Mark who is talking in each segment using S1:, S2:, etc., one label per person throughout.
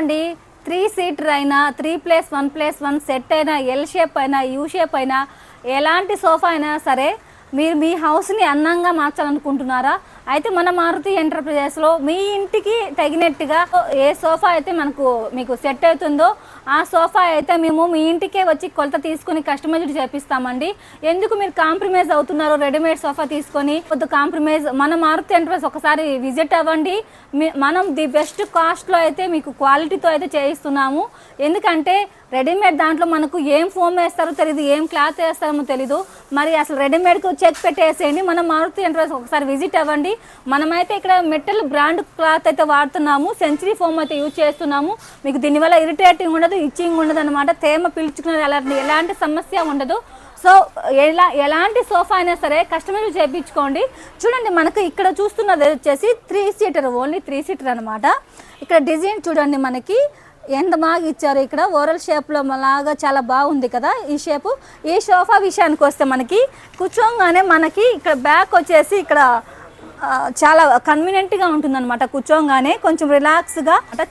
S1: చూడండి 3 సీటర్ అయినా 3+1+1 సెట్ అయినా ఎల్ షేప్ అయినా యూ షేప్ అయినా ఎలాంటి సోఫా అయినా సరే మీరు మీ హౌస్ని అందంగా మార్చాలనుకుంటున్నారా? అయితే మన మారుతి ఎంటర్ప్రైజెస్లో మీ ఇంటికి తగినట్టుగా ఏ సోఫా అయితే మీకు సెట్ అవుతుందో ఆ సోఫా అయితే మేము మీ ఇంటికే వచ్చి కొలత తీసుకుని కస్టమైజ్డ్ చేపిస్తామండి. ఎందుకు మీరు కాంప్రమైజ్ అవుతున్నారు రెడీమేడ్ సోఫా తీసుకొని? కొద్ది కాంప్రమైజ్ మన మారుతి ఎంటర్ప్రైజ్ ఒకసారి విజిట్ అవ్వండి. మనం ది బెస్ట్ కాస్ట్లో అయితే మీకు క్వాలిటీతో అయితే చేయిస్తున్నాము. ఎందుకంటే రెడీమేడ్ దాంట్లో మనకు ఏం ఫోమ్ వేస్తారో తెలియదు, ఏం క్లాత్ వేస్తారో తెలీదు. మరి అసలు రెడీమేడ్కు చెక్ పెట్టేసేయండి. మనం మారుతి ఎంటర్ప్రైజ్ ఒకసారి విజిట్ అవ్వండి. మనమైతే ఇక్కడ మెటల్ బ్రాండ్ క్లాత్ అయితే వాడుతున్నాము, సెంచరీ ఫోమ్ అయితే యూజ్ చేస్తున్నాము. మీకు దీనివల్ల ఇరిటేటింగ్ ఉండదు, ఇచ్చింగ్ ఉండదు అనమాట. తేమ పీల్చుకునే ఎలాంటి సమస్య ఉండదు. సో ఎలాంటి సోఫా అయినా సరే కస్టమైజ్ చేయించుకోండి. చూడండి మనకు ఇక్కడ చూస్తున్నది వచ్చేసి 3 సీటర్, ఓన్లీ 3 సీటర్ అనమాట. ఇక్కడ డిజైన్ చూడండి మనకి ఎంత బాగా ఇచ్చారు. ఇక్కడ ఓరల్ షేప్లో లాగా చాలా బాగుంది కదా ఈ షేపు. ఈ సోఫా విషయానికి వస్తే మనకి కూర్చోగానే మనకి ఇక్కడ బ్యాక్ వచ్చేసి ఇక్కడ చాలా కన్వీనియంట్గా ఉంటుందన్నమాట. కూర్చోగానే కొంచెం రిలాక్స్గా అంటే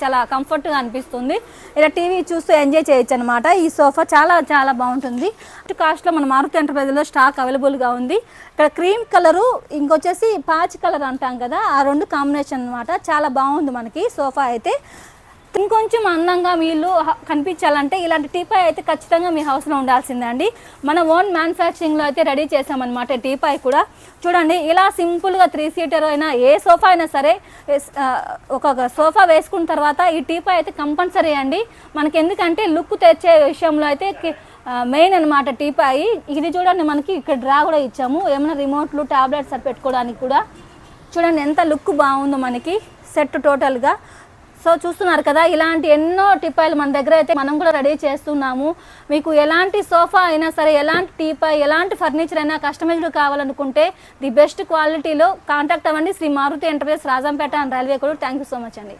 S1: చాలా కంఫర్ట్గా అనిపిస్తుంది. ఇలా టీవీ చూస్తూ ఎంజాయ్ చేయొచ్చు అనమాట. ఈ సోఫా చాలా బాగుంటుంది. కాస్ట్లో మన మారుతి ఎంటర్ప్రైజ్లో స్టాక్ అవైలబుల్గా ఉంది. ఇక్కడ క్రీమ్ కలరు ఇంకొచ్చేసి పాచ్ కలర్ అంటాం కదా, ఆ 2 కాంబినేషన్ అనమాట. చాలా బాగుంది మనకి సోఫా అయితే. ఇంకొంచెం అందంగా వీళ్ళు కనిపించాలంటే ఇలాంటి టీపాయ్ అయితే ఖచ్చితంగా మీ హౌస్లో ఉండాల్సిందే అండి. మన ఓన్ మ్యానుఫ్యాక్చరింగ్లో అయితే రెడీ చేసామన్నమాట టీపాయ్ కూడా. చూడండి ఇలా సింపుల్గా 3 సీటర్ అయినా ఏ సోఫా అయినా సరే ఒక సోఫా వేసుకున్న తర్వాత ఈ టీపాయ్ అయితే కంపల్సరీ అండి మనకి. ఎందుకంటే లుక్ తెచ్చే విషయంలో అయితే మెయిన్ అనమాట టీపాయ్. ఇది చూడండి మనకి ఇక్కడ డ్రా కూడా ఇచ్చాము, ఏమైనా రిమోట్లు టాబ్లెట్స్ అది పెట్టుకోవడానికి కూడా. చూడండి ఎంత లుక్ బాగుందో మనకి సెట్ టోటల్గా. సో చూస్తున్నారు కదా, ఇలాంటి ఎన్నో టీపాయ్లు మన దగ్గర అయితే మనం కూడా రెడీ చేస్తున్నాము. మీకు ఎలాంటి సోఫా అయినా సరే, ఎలాంటి టీపాయ్, ఎలాంటి ఫర్నిచర్ అయినా కస్టమైజ్డ్ కావాలనుకుంటే ది బెస్ట్ క్వాలిటీలో కాంటాక్ట్ అవ్వండి Shri Maruti enterprises, Rajampet and railway code. Thank you so much అండి.